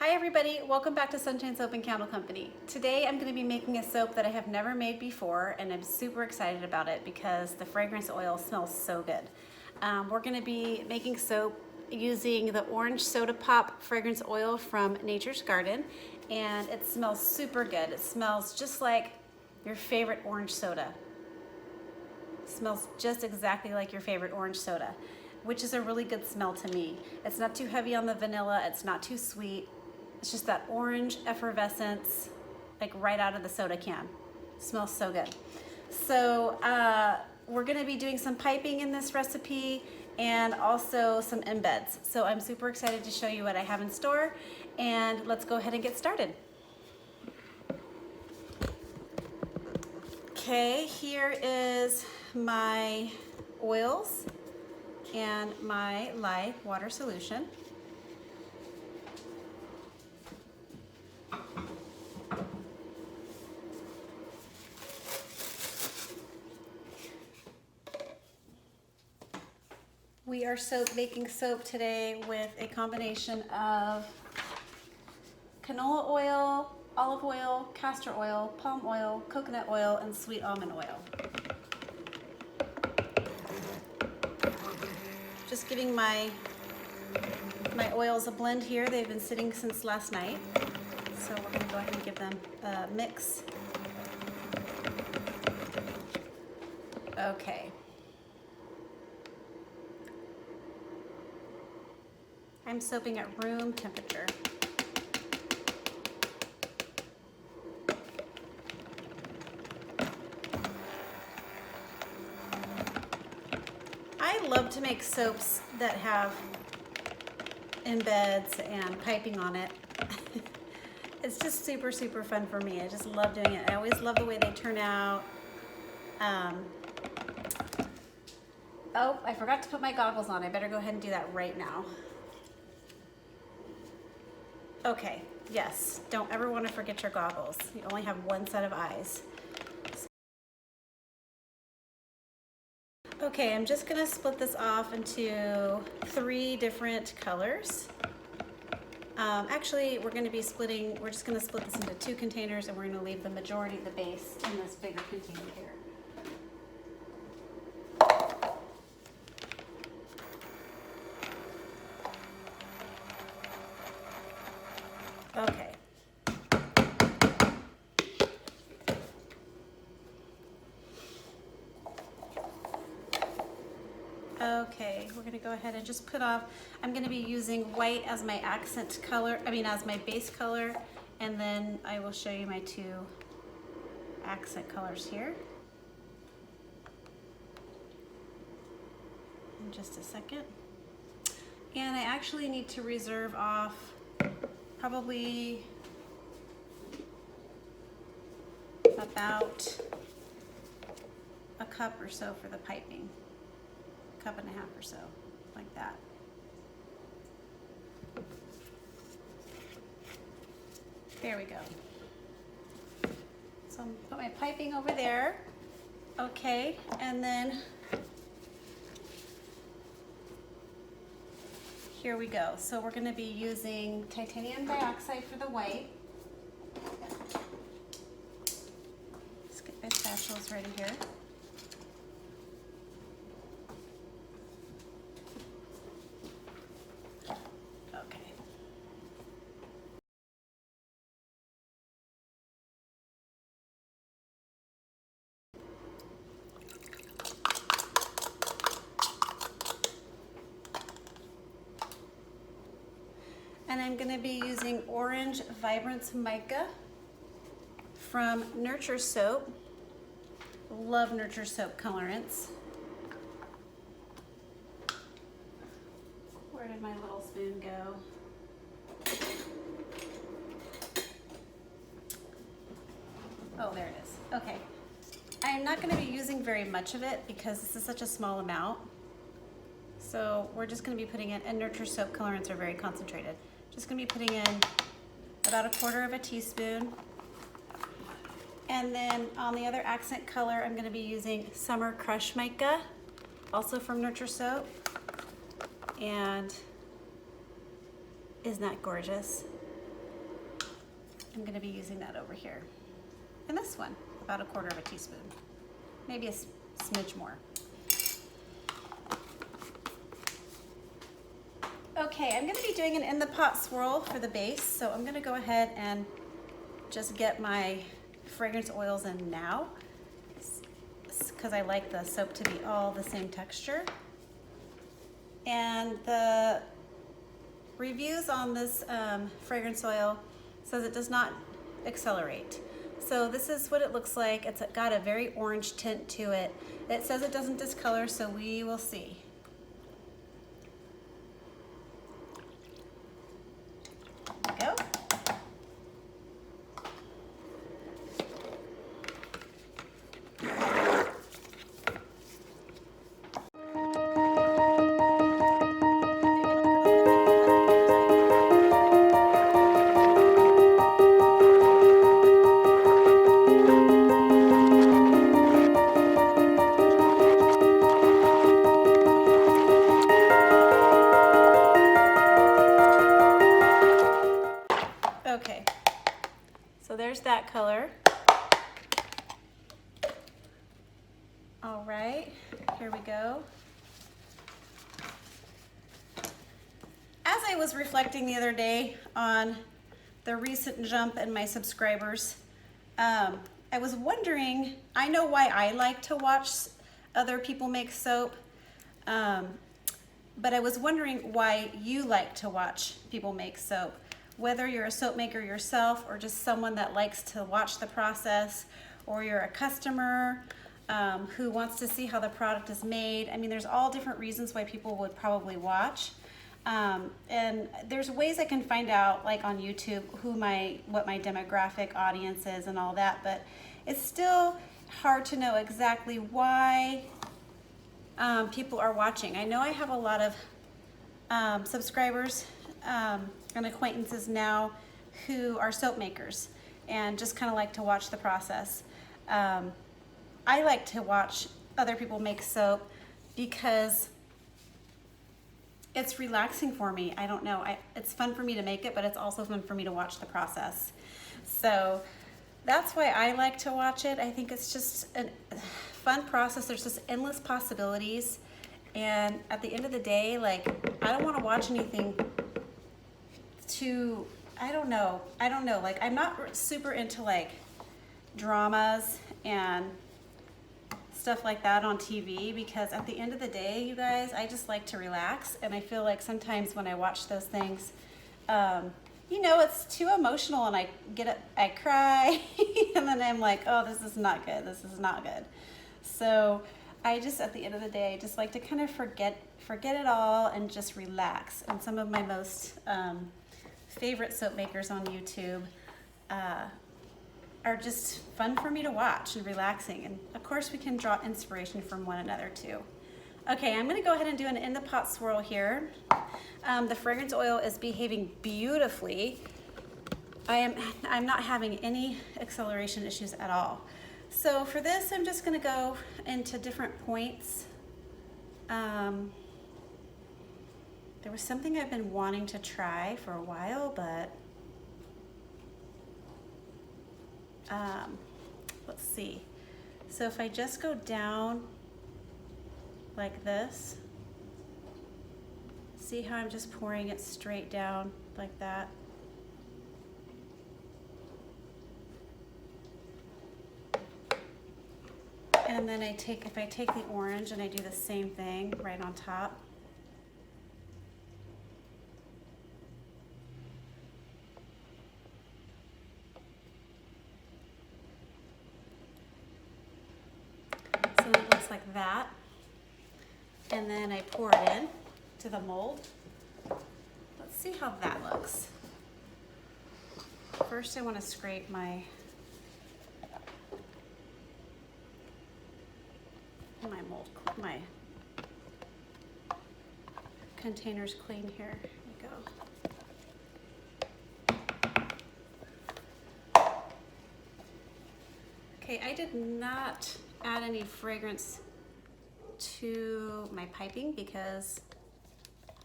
Hi everybody, welcome back to Sunshine Soap and Candle Company. Today I'm going to be making a soap that I have never made before and I'm super excited about it because the fragrance oil smells so good. We're going to be making soap using the Orange Soda Pop fragrance oil from Nature's Garden, and it smells super good. It smells just like your favorite orange soda. It smells just exactly like your favorite orange soda, which is a really good smell to me. It's not too heavy on the vanilla, it's not too sweet. It's just that orange effervescence, like right out of the soda can. Smells so good. So we're gonna be doing some piping in this recipe and also some embeds. So I'm super excited to show you what I have in store, and let's go ahead and get started. Okay, here is my oils and my lye water solution. We are making soap today with a combination of canola oil, olive oil, castor oil, palm oil, coconut oil, and sweet almond oil. Just giving my oils a blend here. They've been sitting since last night. So we're gonna go ahead and give them a mix. Okay. I'm soaping at room temperature. I love to make soaps that have embeds and piping on it. It's just super, super fun for me. I just love doing it. I always love the way they turn out. Oh, I forgot to put my goggles on. I better go ahead and do that right now. Okay, yes, don't ever want to forget your goggles. You only have one set of eyes. Okay, I'm just gonna split this off into 3 different colors. Actually, we're just gonna split this into 2 containers, and we're gonna leave the majority of the base in this bigger container here. Okay. Okay, we're gonna go ahead and just put off, I'm gonna be using white as my accent color, as my base color, and then I will show you my 2 accent colors here. In just a second. And I actually need to reserve off probably about a cup or so for the piping. Cup and a half or so, like that. There we go. So I'm gonna put my piping over there. Okay, and then here we go. So we're gonna be using titanium dioxide for the white. Let's get my spatulas ready here. And I'm going to be using Orange Vibrance Mica from Nurture Soap. Love Nurture Soap colorants. Where did my little spoon go? Oh, there it is. Okay. I'm not going to be using very much of it because this is such a small amount. So we're just going to be putting in, and Nurture Soap colorants are very concentrated. Just gonna be putting in about 1/4 teaspoon. And then on the other accent color, I'm gonna be using Summer Crush Mica, also from Nurture Soap. And isn't that gorgeous? I'm going to be using that over here. And this one, about 1/4 of a teaspoon, maybe a smidge more. Okay, I'm going to be doing an in the pot swirl for the base, so I'm going to go ahead and just get my fragrance oils in now, because I like the soap to be all the same texture. And the reviews on this fragrance oil says it does not accelerate. So this is what it looks like. It's got a very orange tint to it. It says it doesn't discolor, so we will see. There we go. Okay, so there's that color. All right, here we go. As I was reflecting the other day on the recent jump in my subscribers, I was wondering, I know why I like to watch other people make soap, but I was wondering why you like to watch people make soap. Whether you're a soap maker yourself or just someone that likes to watch the process, or you're a customer who wants to see how the product is made. I mean, there's all different reasons why people would probably watch. And there's ways I can find out, like on YouTube, what my demographic audience is and all that, but it's still hard to know exactly why people are watching. I know I have a lot of subscribers and acquaintances now who are soap makers and just kind of like to watch the process. I like to watch other people make soap because it's relaxing for me. I don't know, it's fun for me to make it, but it's also fun for me to watch the process. So that's why I like to watch it. I think it's just a fun process. There's just endless possibilities. And at the end of the day, like, I don't want to watch anything to, I don't know, like, I'm not super into like dramas and stuff like that on TV, because at the end of the day, you guys, I just like to relax. And I feel like sometimes when I watch those things, you know, it's too emotional and I cry and then I'm like, oh, this is not good. This is not good. So I just, at the end of the day, I just like to kind of forget it all and just relax. And some of my most favorite soap makers on YouTube are just fun for me to watch and relaxing. And of course we can draw inspiration from one another too. Okay, I'm gonna go ahead and do an in the pot swirl here. The fragrance oil is behaving beautifully. I'm not having any acceleration issues at all. So for this, I'm just gonna go into different points. There was something I've been wanting to try for a while, but let's see. So if I just go down like this, see how I'm just pouring it straight down like that? And then if I take the orange and I do the same thing right on top. So it looks like that. And then I pour it in to the mold. Let's see how that looks. First I want to scrape my mold, my container's clean here. There we go. Okay, I did not add any fragrance to my piping because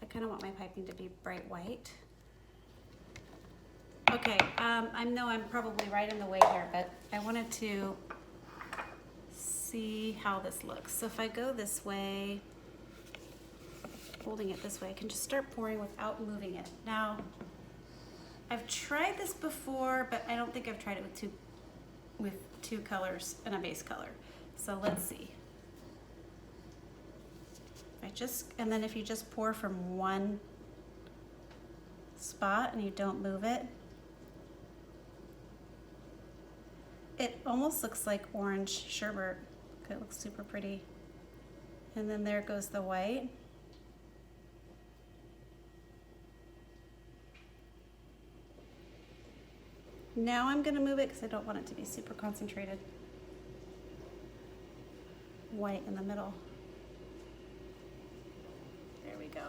I kind of want my piping to be bright white. Okay, I know I'm probably right in the way here, but I wanted to see how this looks. So if I go this way, holding it this way, I can just start pouring without moving it. Now, I've tried this before, but I don't think I've tried it with two colors and a base color. So let's see. And then if you just pour from one spot and you don't move it, it almost looks like orange sherbet. It looks super pretty. And then there goes the white. Now I'm gonna move it because I don't want it to be super concentrated. White in the middle. There we go.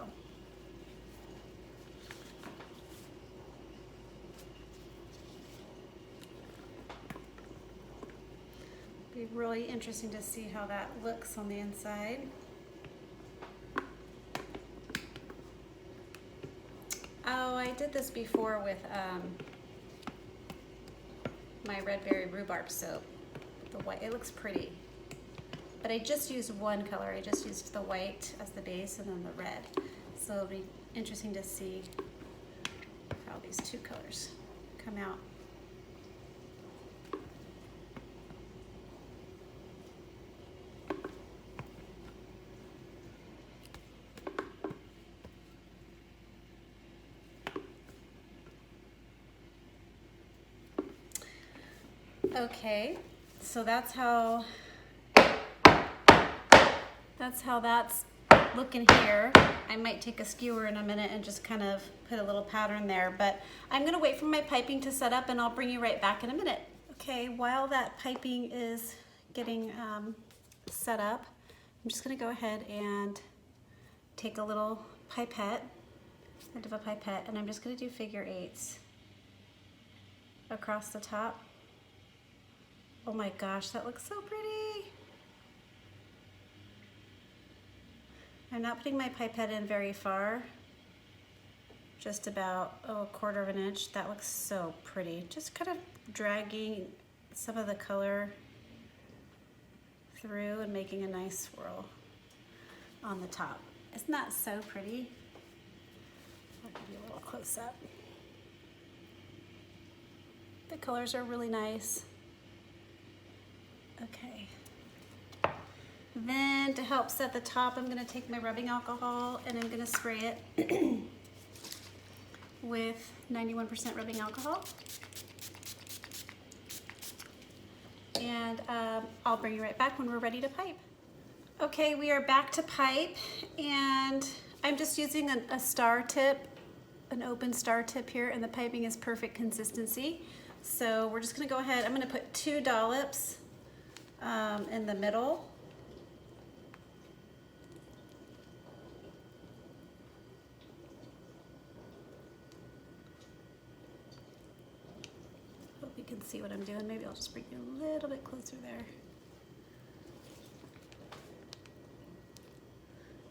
Be really interesting to see how that looks on the inside. Oh, I did this before with my red berry rhubarb soap. The white, it looks pretty. But I just used one color. I just used the white as the base and then the red. So it'll be interesting to see how these two colors come out. Okay, so that's how that's looking here. I might take a skewer in a minute and just kind of put a little pattern there, but I'm gonna wait for my piping to set up and I'll bring you right back in a minute. Okay, while that piping is getting set up, I'm just gonna go ahead and take a little pipette, end of a pipette, and I'm just gonna do figure eights across the top. Oh my gosh, that looks so pretty. I'm not putting my pipette in very far, just about a quarter of an inch. That looks so pretty. Just kind of dragging some of the color through and making a nice swirl on the top. Isn't that so pretty? I'll give you a little close up. The colors are really nice. Okay. Then to help set the top, I'm gonna take my rubbing alcohol and I'm gonna spray it with 91% rubbing alcohol. And I'll bring you right back when we're ready to pipe. Okay, we are back to pipe and I'm just using a star tip, an open star tip here, and the piping is perfect consistency. So we're just gonna go ahead, I'm gonna put 2 dollops in the middle. Hope you can see what I'm doing. Maybe I'll just bring you a little bit closer there.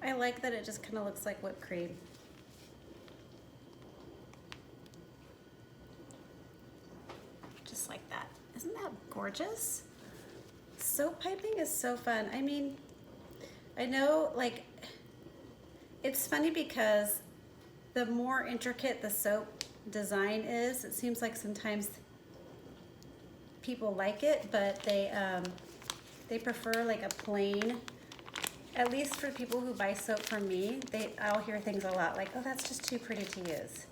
I like that it just kind of looks like whipped cream. Just like that. Isn't that gorgeous? Soap piping is so fun. I mean, I know, like, it's funny because the more intricate the soap design is, it seems like sometimes people like it, but they prefer like a plain. At least for people who buy soap from me, I'll hear things a lot like, oh, that's just too pretty to use.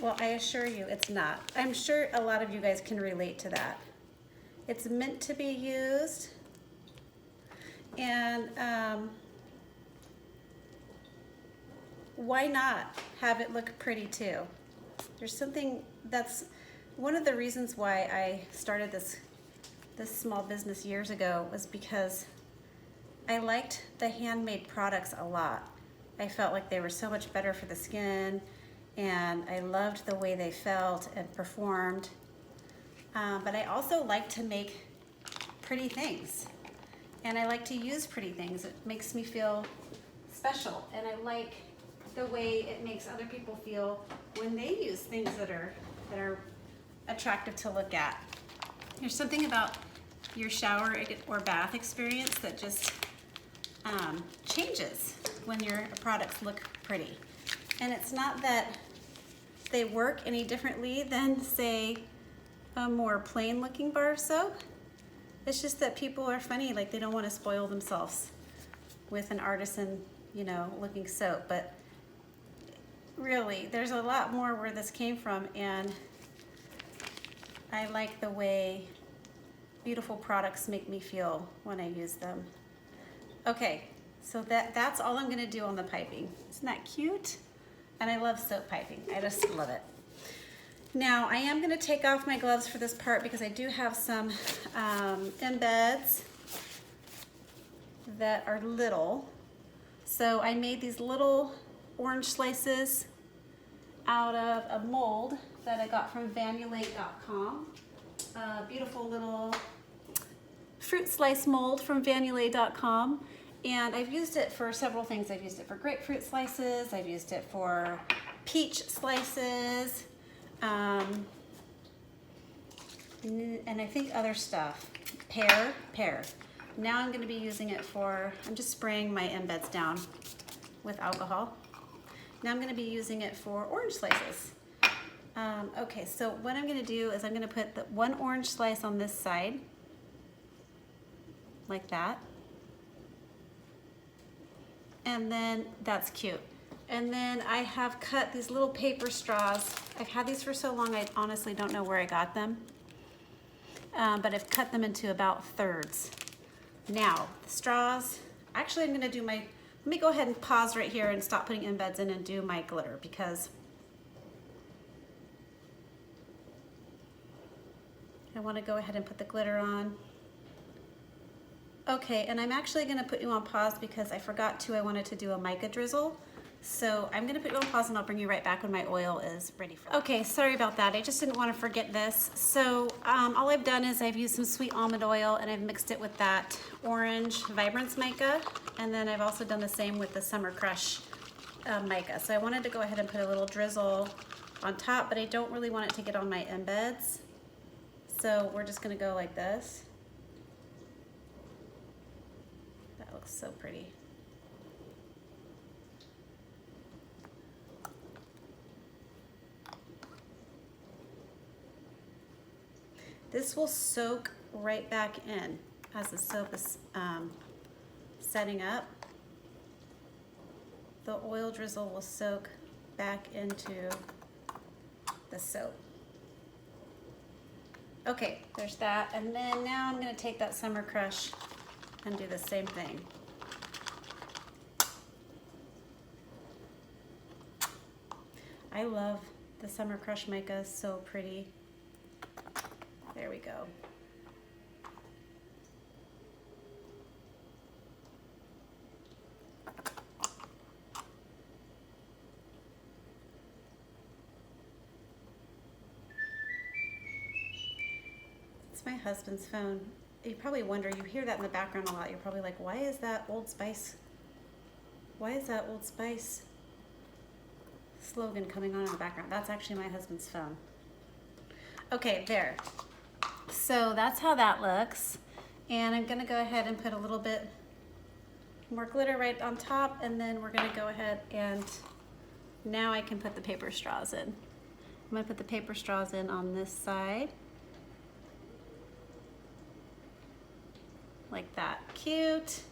Well, I assure you it's not. I'm sure a lot of you guys can relate to that. It's meant to be used, and why not have it look pretty too? There's something that's one of the reasons why I started this small business years ago was because I liked the handmade products a lot. I felt like they were so much better for the skin, and I loved the way they felt and performed. But I also like to make pretty things, and I like to use pretty things. It makes me feel special, and I like the way it makes other people feel when they use things that are that are attractive to look at. There's something about your shower or bath experience that just changes when your products look pretty. And it's not that they work any differently than, say, a more plain looking bar of soap. It's just that people are funny, like they don't want to spoil themselves with an artisan, you know, looking soap. But really, there's a lot more where this came from, and I like the way beautiful products make me feel when I use them. Okay, so that's all I'm gonna do on the piping. Isn't that cute? And I love soap piping, I just love it. Now, I am gonna take off my gloves for this part because I do have some embeds that are little. So I made these little orange slices out of a mold that I got from Vanulate.com. Beautiful little fruit slice mold from Vanulate.com. And I've used it for several things. I've used it for grapefruit slices, I've used it for peach slices, and I think other stuff. Pear. Now I'm gonna be using it for, I'm just spraying my embeds down with alcohol. Now I'm gonna be using it for orange slices. Okay, so what I'm gonna do is I'm gonna put the one orange slice on this side, like that. And then that's cute. And then I have cut these little paper straws. I've had these for so long, I honestly don't know where I got them. But I've cut them into about thirds. Now, the straws, actually I'm gonna do let me go ahead and pause right here and stop putting embeds in and do my glitter, because I wanna go ahead and put the glitter on. Okay, and I'm actually gonna put you on pause because I forgot to, I wanted to do a mica drizzle. So I'm gonna put you on pause and I'll bring you right back when my oil is ready for that. Okay, sorry about that. I just didn't wanna forget this. So all I've done is I've used some sweet almond oil and I've mixed it with that orange Vibrance mica. And then I've also done the same with the Summer Crush mica. So I wanted to go ahead and put a little drizzle on top, but I don't really want it to get on my embeds. So we're just gonna go like this. That looks so pretty. This will soak right back in as the soap is setting up. The oil drizzle will soak back into the soap. Okay, there's that. And then now I'm gonna take that Summer Crush and do the same thing. I love the Summer Crush mica, it's so pretty. There we go. It's my husband's phone. You probably wonder, you hear that in the background a lot. You're probably like, why is that Old Spice? Why is that Old Spice slogan coming on in the background? That's actually my husband's phone. Okay, there. So that's how that looks. And I'm gonna go ahead and put a little bit more glitter right on top, and then we're gonna go ahead and now I can put the paper straws in. I'm gonna put the paper straws in on this side. Like that, cute.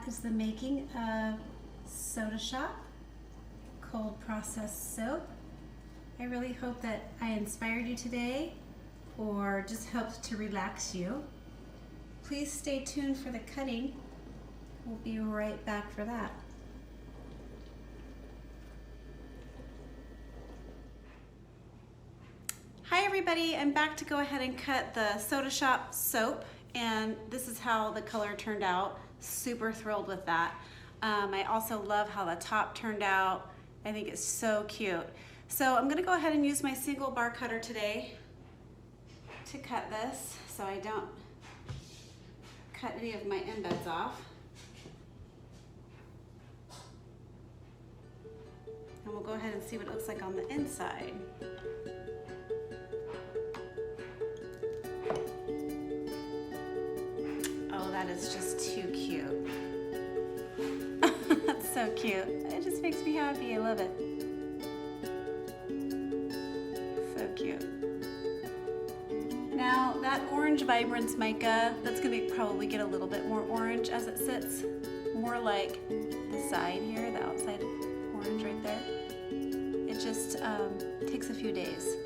is the making of Soda Shop cold processed soap. I really hope that I inspired you today or just helped to relax you. Please stay tuned for the cutting. We'll be right back for that. Hi everybody, I'm back to go ahead and cut the Soda Shop soap, and this is how the color turned out. Super thrilled with that. I also love how the top turned out. I think it's so cute. So I'm gonna go ahead and use my single bar cutter today to cut this so I don't cut any of my embeds off. And we'll go ahead and see what it looks like on the inside. Oh, that is just too cute. That's so cute. It just makes me happy. I love it. So cute. Now that orange Vibrance mica, that's gonna probably get a little bit more orange as it sits. More like the side here, the outside orange right there. It just takes a few days.